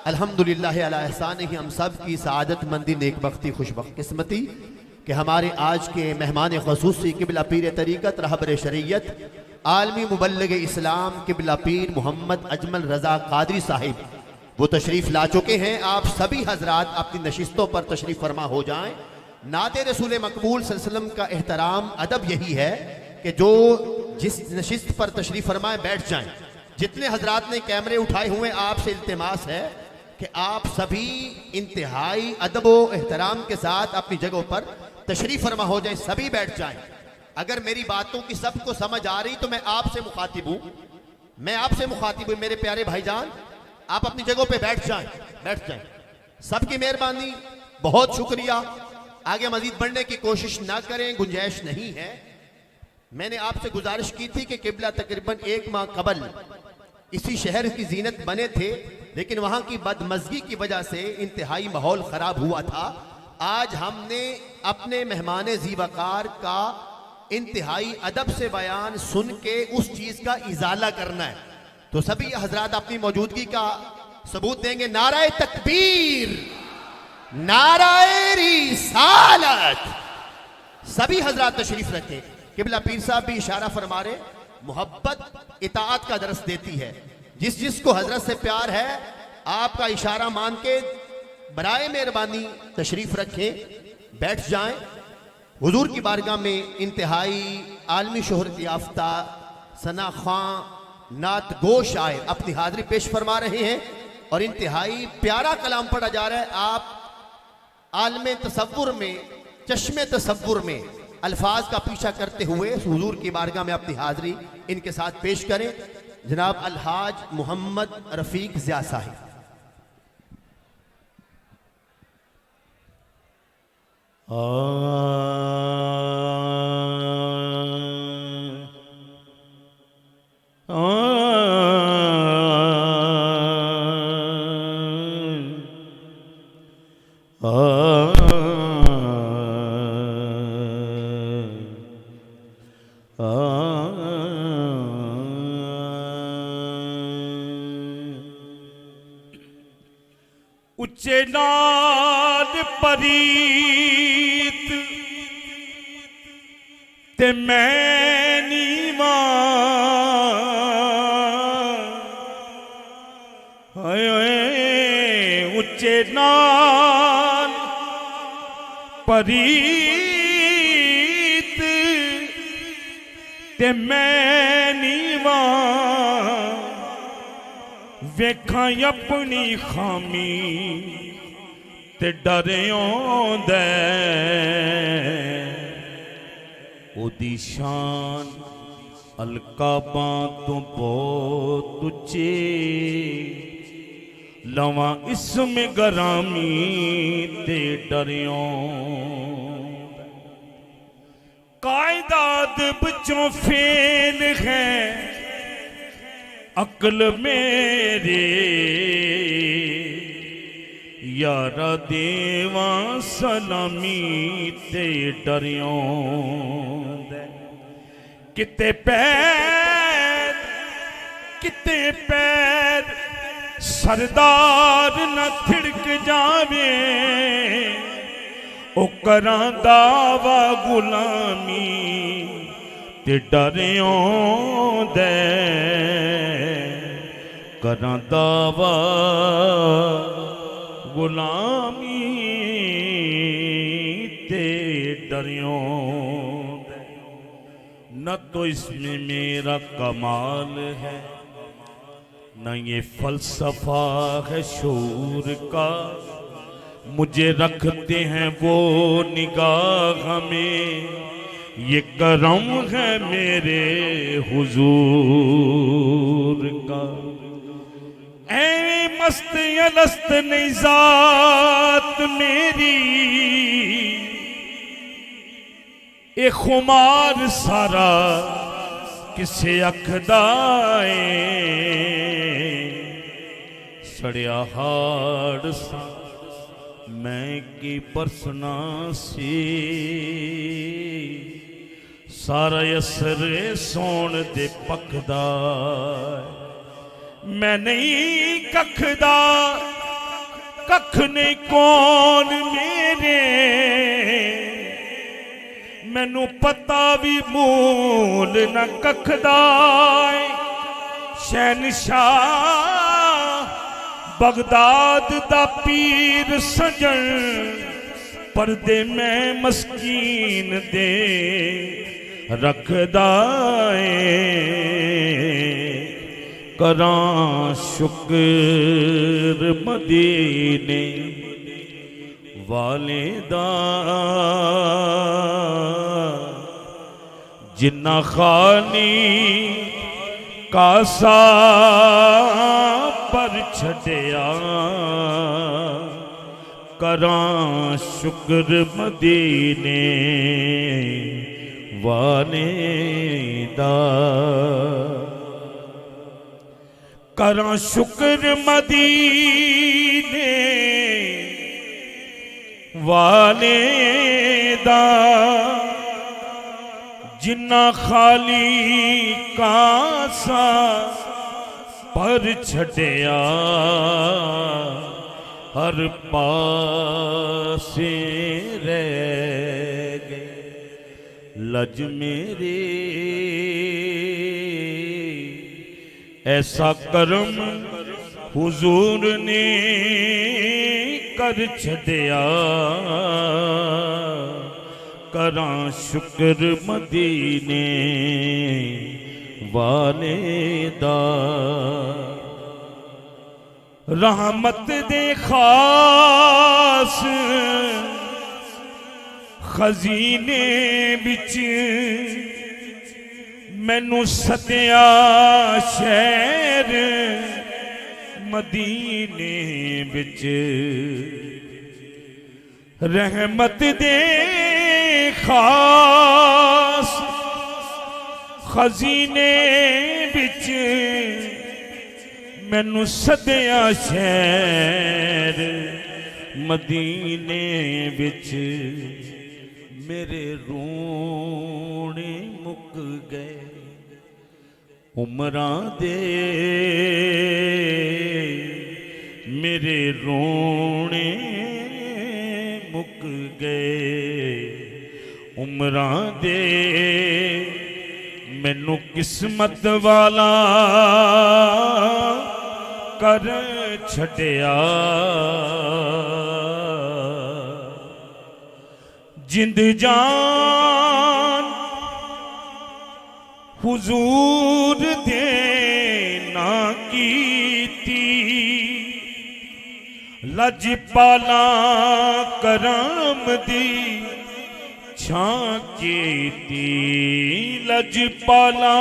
अल्हम्दुलिल्लाह अला एहसानिही, हम सब की सआदतमंदी, नेकबख्ती, खुशबकिस्मती कि हमारे आज के मेहमान ख़ुसूसी क़िबला पीर तरीक़त रहबर शरीयत आलमी मुबल्लिग इस्लाम क़िबला पीर मोहम्मद अजमल रज़ा कादरी साहिब वो तशरीफ़ ला चुके हैं। आप सभी हजरात अपनी नशिस्तों पर तशरीफ़ फरमा हो जाएं। नाते रसूल मकबूल सल्लल्लाहु अलैहि वसल्लम का एहतराम अदब यही है कि जो जिस नशिस्त पर तशरीफ़ फरमाएं बैठ जाएं। जितने हजरात ने कैमरे उठाए हुए आपसे इल्तिमास है कि आप सभी इंतहाई अदब व एहतराम के साथ अपनी जगहों पर तशरीफ़ फरमा हो जाए, सभी बैठ जाएं। अगर मेरी बातों की सबको समझ आ रही तो मैं आपसे मुखातिब हूँ, मेरे प्यारे भाईजान, आप अपनी जगहों पे बैठ जाएं। सबकी मेहरबानी, बहुत शुक्रिया। आगे मजीद बढ़ने की कोशिश ना करें, गुंजाइश नहीं है। मैंने आपसे गुजारिश की थी कि किबला तकरीबन 1 माह कबल इसी शहर की जीनत बने थे, लेकिन वहां की बदमज़गी की वजह से इंतहाई माहौल खराब हुआ था। आज हमने अपने मेहमान ज़ीवकार का इंतहाई अदब से बयान सुन के उस चीज का इजाला करना है। तो सभी हजरात अपनी मौजूदगी का सबूत देंगे। नाराए तकबीर, नाराए रिसालत। सभी हजरात तशरीफ रखें। किबला पीर साहब भी इशारा फरमा रहे, मोहब्बत इताअत का दरस देती है। जिसको हजरत से प्यार है, आपका इशारा मान के बराए मेहरबानी तशरीफ रखें, बैठ जाएं। हुजूर की बारगाह में इंतहाई आलमी शोहरत याफ्ता सना खां नात गो शायर अपनी हाजिरी पेश फरमा रहे हैं और इंतहाई प्यारा कलाम पढ़ा जा रहा है। आप आलमे तसव्वुर में, चश्मे तसव्वुर में अल्फाज का पीछा करते हुए हुजूर की बारगाह में अपनी हाजिरी इनके साथ पेश करें। जनाब अलहाज मोहम्मद रफीक ज़िया साहिब। उच्चे नाद परीत ते मैं नीवा, उच्चे नाद परीत ते मैं नीवा, वेखा अपनी खामी ते डरियों दे, ओदी शान अलकाबा तो बहुत उच्चे, लवा इसमें गरामी ते डरियों। कायदात बच्चों फेल है अक्ल मेरे, यारा देवा सलामी ते डरियों। किते पैर सरदार न थिड़क जावे, ओ करां दावा गुलामी ते डरियों दे, करां दावा गुलामी ते डरियों। न तो इसमें मेरा कमाल है, न ये फलसफा है शूर का, मुझे रखते हैं वो निगाह में, ये करम है मेरे हुजूर का। ऐ मस्त अलस्त नहीं जात मेरी, ए खुमार सारा किसे अखदाए, सड़िया हाड़ सा मैं की बरसना सी, सारा असर सोन दे पकदा, मैं नहीं कखदा कख नहीं कौन मेरे मैनू पता भी मूल न कखदा शहनशाह बगदाद दा पीर सजन पर्दे में मस्कीन दे रखदा करां शुक्र मदीने वाले दा जिन्ना खानी कासा पर छड़िया करां शुक्र मदीने वाले दा करां शुक्र मदीने वाले दा जिन्ना खाली कासा पर छड़िया हर पासे रह गए लज मेरे ऐसा करम हुजूर ने कर छड़िया करां शुक्र मदीने वाले दा रहमत दे खास खजीने बिच मैनू सतिया शहर मदीने बिच रहमत दे खास खजीने बिच मैनू सदिया शहर मदीने बिच मेरे रोने मुक गए उमरां दे मेरे रोने मुक गए उमरां दे मैनू किस्मत वाला कर छड़िया जिंद जान हुजूर दे ना कीती लज पाला करम दी छांकीती लज पाला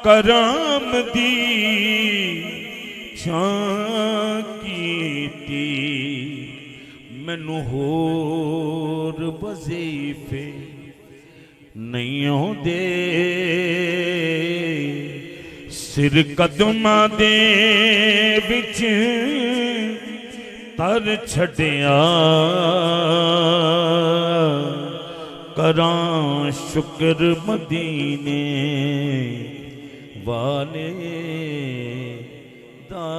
करम दी छांकीती मैनू होर वजीफे नहीं आउंदे सिर कदमां दे विच तर छड़िया करां शुक्र मदीने वाले दा